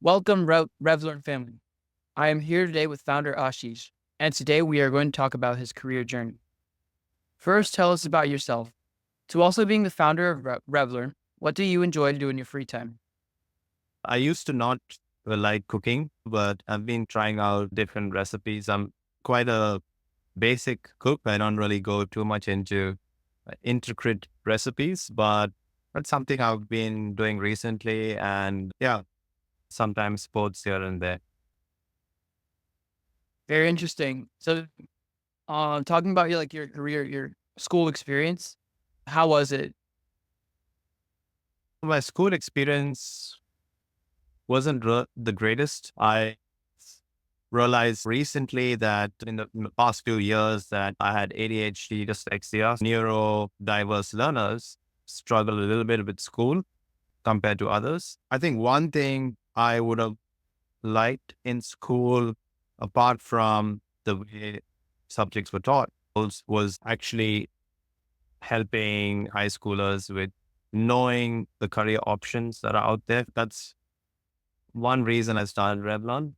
Welcome, Revlearn family. I am here today with founder Ashish, and today we are going to talk about his career journey. First, tell us about yourself. To also being the founder of Revlearn, what do you enjoy to do in your free time? I used to not like cooking, but I've been trying out different recipes. I'm quite a basic cook. I don't really go too much into intricate recipes, but that's something I've been doing recently. And yeah, sometimes sports here and there. Very interesting. So, talking about your career, your school experience, how was it? My school experience wasn't the greatest. I realized recently that in the past few years that I had ADHD, dyslexia, neurodiverse learners struggle a little bit with school compared to others. I think one thing I would have liked in school, apart from the way subjects were taught, was actually helping high schoolers with knowing the career options that are out there. That's one reason I started Revlon.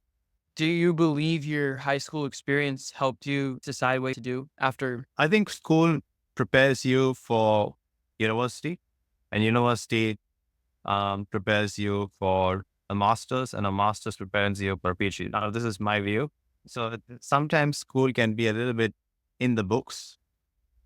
Do you believe your high school experience helped you decide what to do after? I think school prepares you for university, and university prepares you for a master's, and a master's prepares you for a PhD. Now, this is my view. So sometimes school can be a little bit in the books,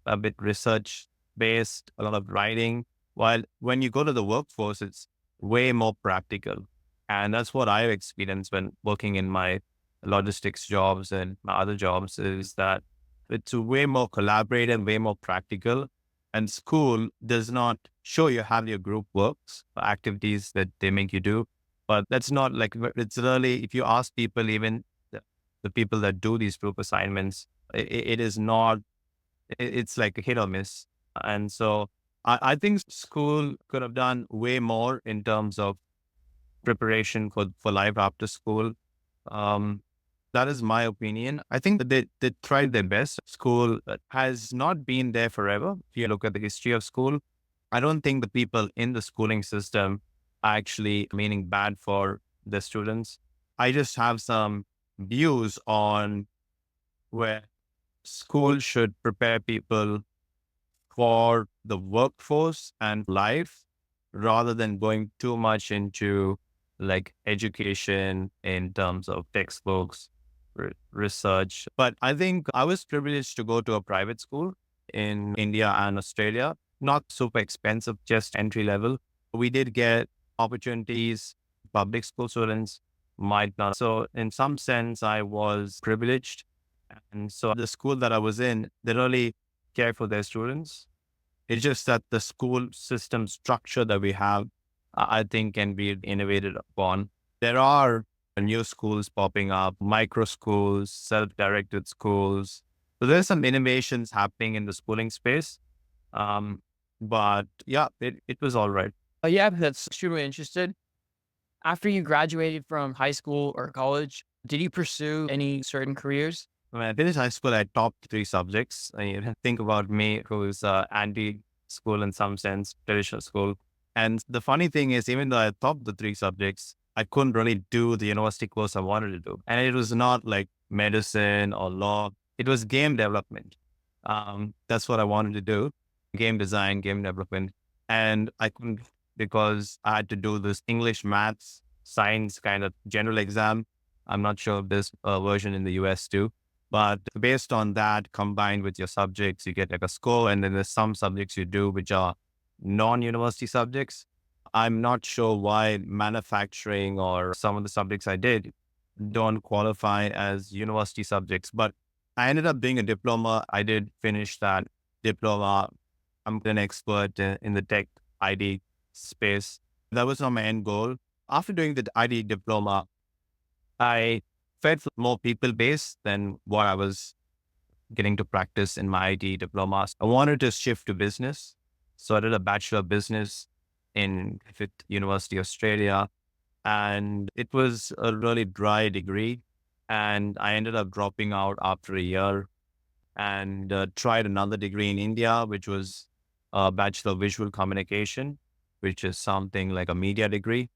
a bit research based, a lot of writing. While when you go to the workforce, it's way more practical. And that's what I've experienced when working in my logistics jobs and my other jobs is that it's way more collaborative, way more practical. And school does not show you how your group works, activities that they make you do. But that's not like, it's really, if you ask people, even the people that do these group assignments, it is not, it's like a hit or miss. And so I think school could have done way more in terms of preparation for life after school. Um, that is my opinion. I think that they tried their best. School has not been there forever. If you look at the history of school, I don't think the people in the schooling system are actually meaning bad for the students. I just have some views on where school should prepare people for the workforce and life rather than going too much into like education in terms of textbooks, research. But I think I was privileged to go to a private school in India and Australia, not super expensive, just entry level. We did get opportunities public school students might not. So in some sense, I was privileged. And so the school that I was in, they really care for their students. It's just that the school system structure that we have, I think can be innovated upon. There are new schools popping up, micro schools, self-directed schools. So there's some innovations happening in the schooling space. Um, but yeah, it was all right. Yeah, that's extremely interested. After you graduated from high school or college, did you pursue any certain careers? When I finished high school, I topped three subjects. I mean, think about me, who's anti-school in some sense, traditional school. And the funny thing is, even though I topped the three subjects, I couldn't really do the university course I wanted to do. And it was not like medicine or law. It was game development. That's what I wanted to do. Game design, game development. And I couldn't because I had to do this English, maths, science kind of general exam. I'm not sure if there's a version in the US too. But based on that, combined with your subjects, you get like a score. And then there's some subjects you do which are non-university subjects. I'm not sure why manufacturing or some of the subjects I did don't qualify as university subjects. But I ended up doing a diploma. I did finish that diploma. I'm an expert in the tech ID space. That was not my end goal. After doing the ID diploma, I felt more people based than what I was getting to practice in my IT diplomas. I wanted to shift to business. So I did a Bachelor of Business in Griffith University, Australia. And it was a really dry degree. And I ended up dropping out after a year and tried another degree in India, which was a Bachelor of Visual Communication, which is something like a media degree.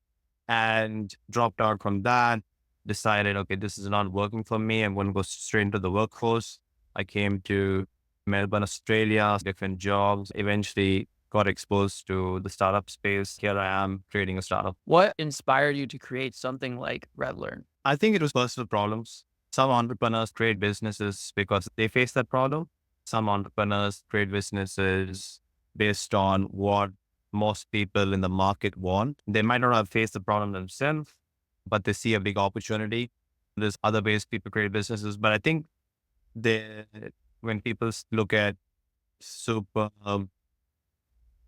and dropped out from that. Decided, okay, this is not working for me. I'm going to go straight into the workforce. I came to Melbourne, Australia, different jobs, eventually got exposed to the startup space. Here I am creating a startup. What inspired you to create something like Revlearn? I think it was personal problems. Some entrepreneurs create businesses because they face that problem. Some entrepreneurs create businesses based on what most people in the market want. They might not have faced the problem themselves, but they see a big opportunity. There's other ways people create businesses, but I think they, when people look at super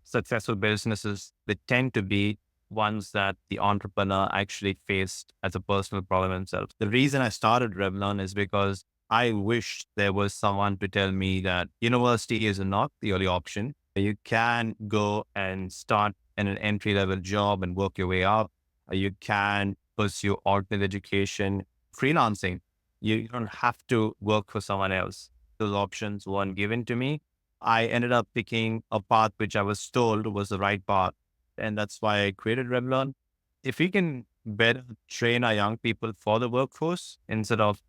successful businesses, they tend to be ones that the entrepreneur actually faced as a personal problem himself. The reason I started Revlearn is because I wished there was someone to tell me that university is not the only option. You can go and start in an entry level job and work your way up. You can pursue alternate education, freelancing. You don't have to work for someone else. Those options weren't given to me. I ended up picking a path which I was told was the right path. And that's why I created Revlearn. If we can better train our young people for the workforce instead of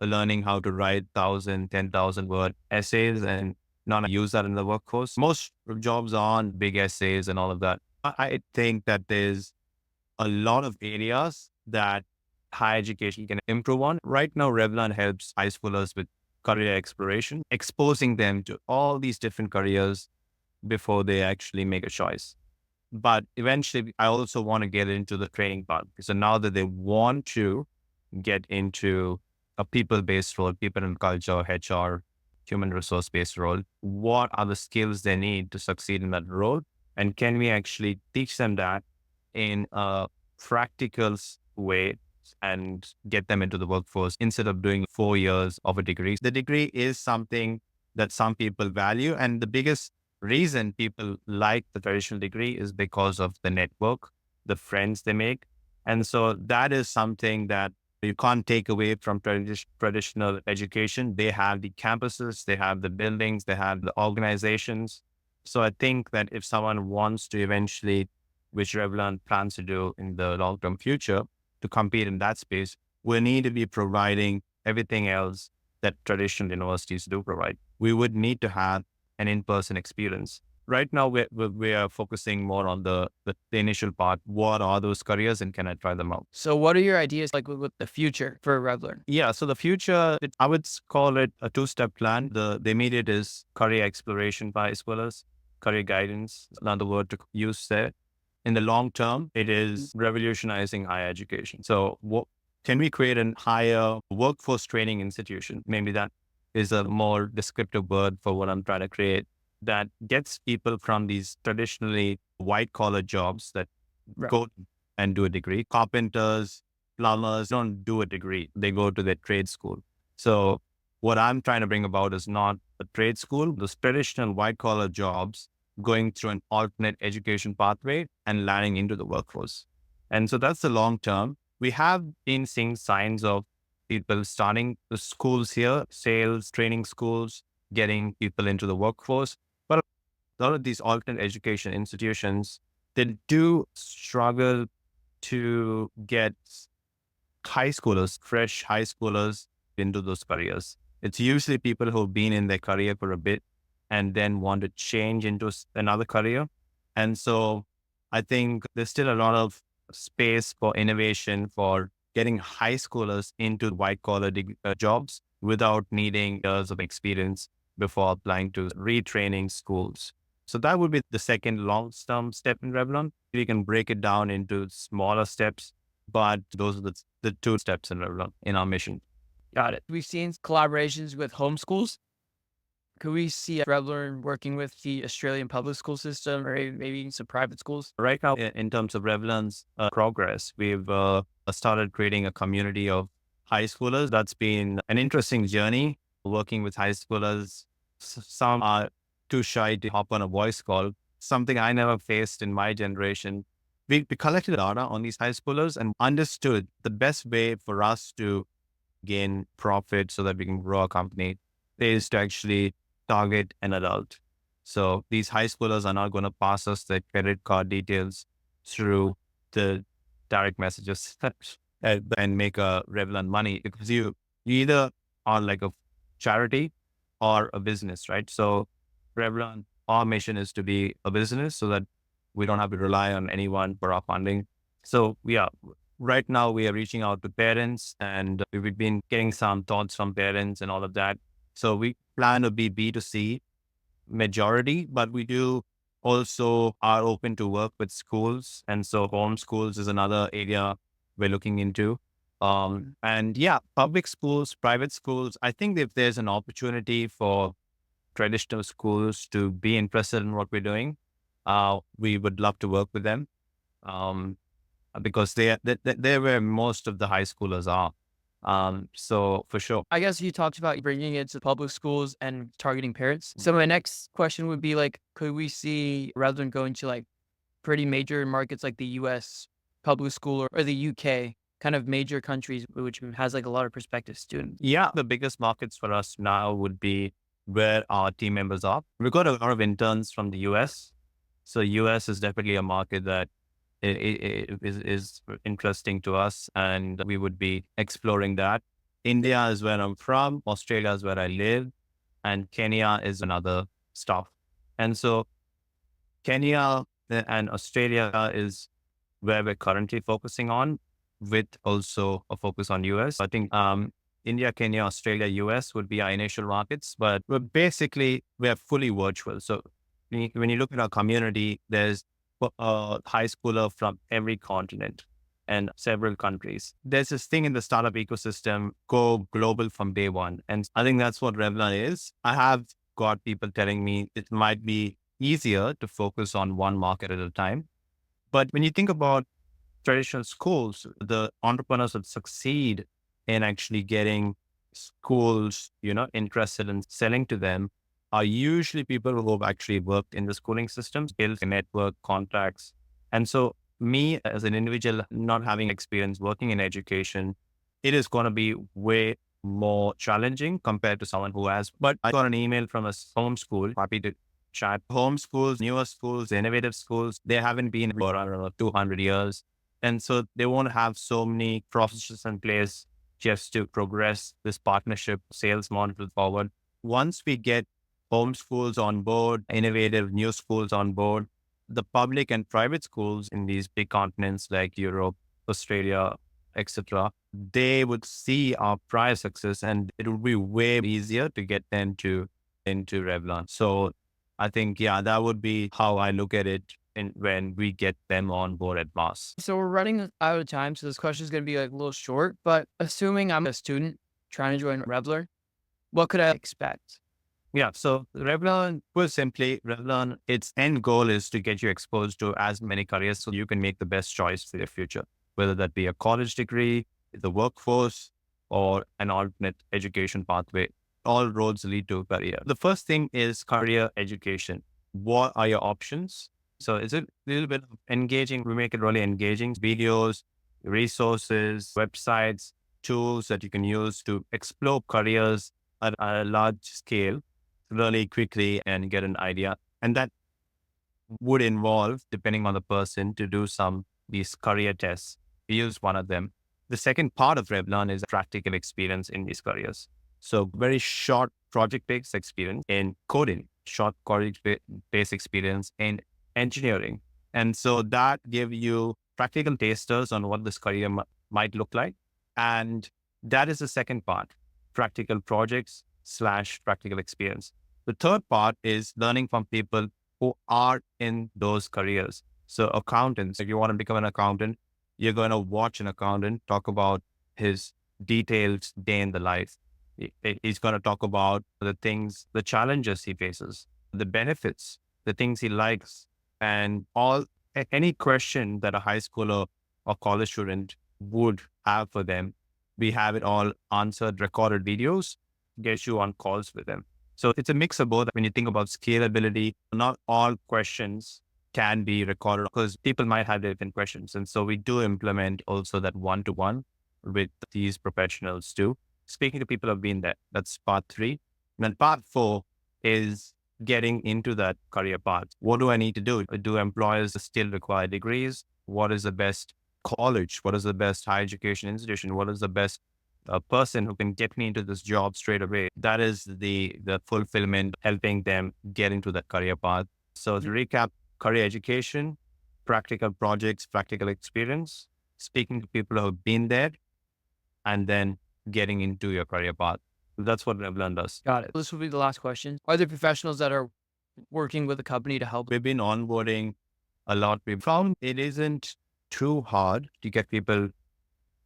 learning how to write 1,000, 10,000 word essays and not use that in the workforce, most jobs are on big essays and all of that. I think that there's a lot of areas that higher education can improve on. Right now, Revlearn helps high schoolers with career exploration, exposing them to all these different careers before they actually make a choice. But eventually, I also want to get into the training part. So now that they want to get into a people-based role, people and culture, HR, human resource-based role, what are the skills they need to succeed in that role? And can we actually teach them that in a practical way and get them into the workforce instead of doing 4 years of a degree? The degree is something that some people value. And the biggest reason people like the traditional degree is because of the network, the friends they make. And so that is something that you can't take away from traditional education. They have the campuses, they have the buildings, they have the organizations. So I think that if someone wants to eventually, which Revlearn plans to do in the long-term future, to compete in that space, we need to be providing everything else that traditional universities do provide. We would need to have an in-person experience. Right now, we are focusing more on the initial part. What are those careers and can I try them out? So what are your ideas like with the future for Revlearn? Yeah, so the future, I would call it a two-step plan. The immediate is career exploration by high schoolers, career guidance, another word to use there. In the long term, it is revolutionizing higher education. So what can we create a higher workforce training institution? Maybe that is a more descriptive word for what I'm trying to create, that gets people from these traditionally white collar jobs that go and do a degree. Carpenters, plumbers don't do a degree. They go to their trade school. So what I'm trying to bring about is not a trade school, those traditional white collar jobs going through an alternate education pathway and landing into the workforce. And so that's the long term. We have been seeing signs of people starting the schools here, sales, training schools, getting people into the workforce. But a lot of these alternate education institutions, they do struggle to get high schoolers, fresh high schoolers into those careers. It's usually people who've been in their career for a bit and then want to change into another career. And so I think there's still a lot of space for innovation for getting high schoolers into white collar jobs without needing years of experience before applying to retraining schools. So that would be the second long-term step in Revlearn. We can break it down into smaller steps, but those are the two steps in Revlearn in our mission. Got it. We've seen collaborations with homeschools. Could we see Revlearn working with the Australian public school system or maybe some private schools? Right now, in terms of Revlearn's progress, we've started creating a community of high schoolers. That's been an interesting journey working with high schoolers. Some are too shy to hop on a voice call, something I never faced in my generation. We collected data on these high schoolers and understood the best way for us to gain profit so that we can grow our company is to actually target an adult. So these high schoolers are not going to pass us their credit card details through the direct messages and make a Revlearn money, because you either are like a charity or a business, right? So Revlearn, our mission is to be a business so that we don't have to rely on anyone for our funding. So right now we are reaching out to parents, and we've been getting some thoughts from parents and all of that. So we plan to be B2C majority, but we do also are open to work with schools. And so home schools is another area we're looking into. And yeah, public schools, private schools, I think if there's an opportunity for traditional schools to be interested in what we're doing, we would love to work with them. Um, because they're where most of the high schoolers are. So for sure. I guess you talked about bringing it to public schools and targeting parents. So my next question would be like, could we see rather than going to like pretty major markets like the US public school or the UK, kind of major countries, which has like a lot of prospective students? Yeah, the biggest markets for us now would be where our team members are. We've got a lot of interns from the US. So US is definitely a market that is interesting to us, and we would be exploring that. India is where I'm from. Australia is where I live, and Kenya is another stop. And so Kenya and Australia is where we're currently focusing on, with also a focus on US. I think India, Kenya, Australia, US would be our initial markets, but we're fully virtual. So when you look at our community, there's a high schooler from every continent and several countries. There's this thing in the startup ecosystem, go global from day one. And I think that's what Revlearn is. I have got people telling me it might be easier to focus on one market at a time. But when you think about traditional schools, the entrepreneurs that succeed in actually getting schools, interested in selling to them are usually people who have actually worked in the schooling systems, built a network, contacts. And so me as an individual, not having experience working in education, it is going to be way more challenging compared to someone who has. But I got an email from a home school, happy to chat. Home schools, newer schools, innovative schools, they haven't been for, I don't know, 200 years. And so they won't have so many processes in place just to progress this partnership sales model forward. Once we get home schools on board, innovative new schools on board, the public and private schools in these big continents like Europe, Australia, etc., they would see our prior success, and it would be way easier to get them into Revlearn. So I think, that would be how I look at it when we get them on board at mass. So we're running out of time, so this question is going to be like a little short, but assuming I'm a student trying to join Revlearn, what could I expect? Yeah, so Revlearn, put simply, Revlearn, its end goal is to get you exposed to as many careers so you can make the best choice for your future, whether that be a college degree, the workforce, or an alternate education pathway. All roads lead to a career. The first thing is career education. What are your options? So it's a little bit engaging. We make it really engaging. Videos, resources, websites, tools that you can use to explore careers at a large scale really quickly and get an idea. And that would involve, depending on the person, to do these career tests. We use one of them. The second part of Revlearn is practical experience in these careers. So very short project-based experience in coding, short project-based experience in engineering. And so that give you practical tasters on what this career might look like. And that is the second part, practical projects / practical experience. The third part is learning from people who are in those careers. So accountants, if you want to become an accountant, you're going to watch an accountant talk about his detailed day in the life. He's going to talk about the things, the challenges he faces, the benefits, the things he likes, and any question that a high schooler or college student would have for them. We have it all answered, recorded videos, get you on calls with them. So it's a mix of both. When you think about scalability, not all questions can be recorded because people might have different questions. And so we do implement also that one-to-one with these professionals too. Speaking to people who have been there, that's part 3. And then part 4 is getting into that career path. What do I need to do? Do employers still require degrees? What is the best college? What is the best higher education institution? What is the best person who can get me into this job straight away? That is the fulfillment, helping them get into that career path. So to recap, career education, practical projects, practical experience, speaking to people who have been there, and then getting into your career path. That's what Revlearn does. Got it. This will be the last question. Are there professionals that are working with the company to help? We've been onboarding a lot. We found it isn't too hard to get people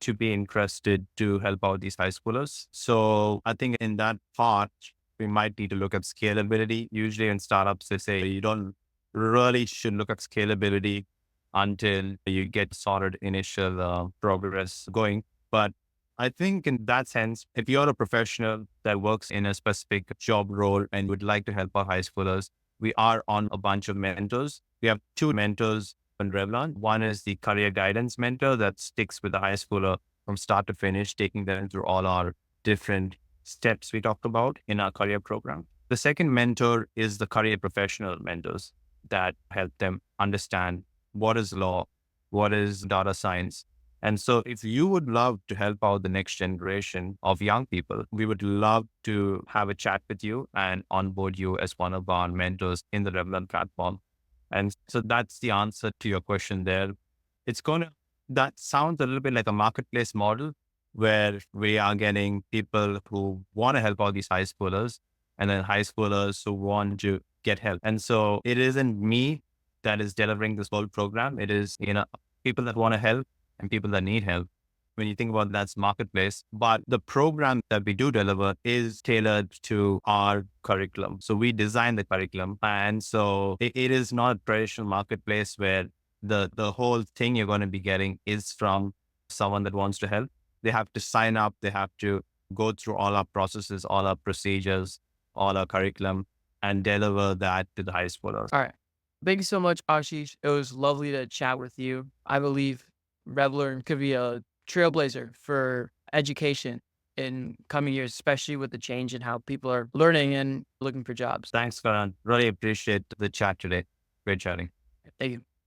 to be interested to help out these high schoolers. So I think in that part, we might need to look at scalability. Usually in startups, they say you don't really should look at scalability until you get solid initial progress going. But I think in that sense, if you're a professional that works in a specific job role and would like to help our high schoolers, we are on a bunch of mentors. We have 2 mentors in Revlearn. One is the career guidance mentor that sticks with the high schooler from start to finish, taking them through all our different steps we talked about in our career program. The second mentor is the career professional mentors that help them understand what is law, what is data science. And so if you would love to help out the next generation of young people, we would love to have a chat with you and onboard you as one of our mentors in the Revlearn platform. And so that's the answer to your question there. That sounds a little bit like a marketplace model where we are getting people who want to help out these high schoolers and then high schoolers who want to get help. And so it isn't me that is delivering this whole program. It is, people that want to help and people that need help. When you think about that's marketplace, but the program that we do deliver is tailored to our curriculum. So we design the curriculum. And so it is not a traditional marketplace where the whole thing you're going to be getting is from someone that wants to help. They have to sign up. They have to go through all our processes, all our procedures, all our curriculum, and deliver that to the high schoolers. All right. Thank you so much, Ashish. It was lovely to chat with you. I believe Revlearn could be a trailblazer for education in coming years, especially with the change in how people are learning and looking for jobs. Thanks, Karan. Really appreciate the chat today. Great chatting. Thank you.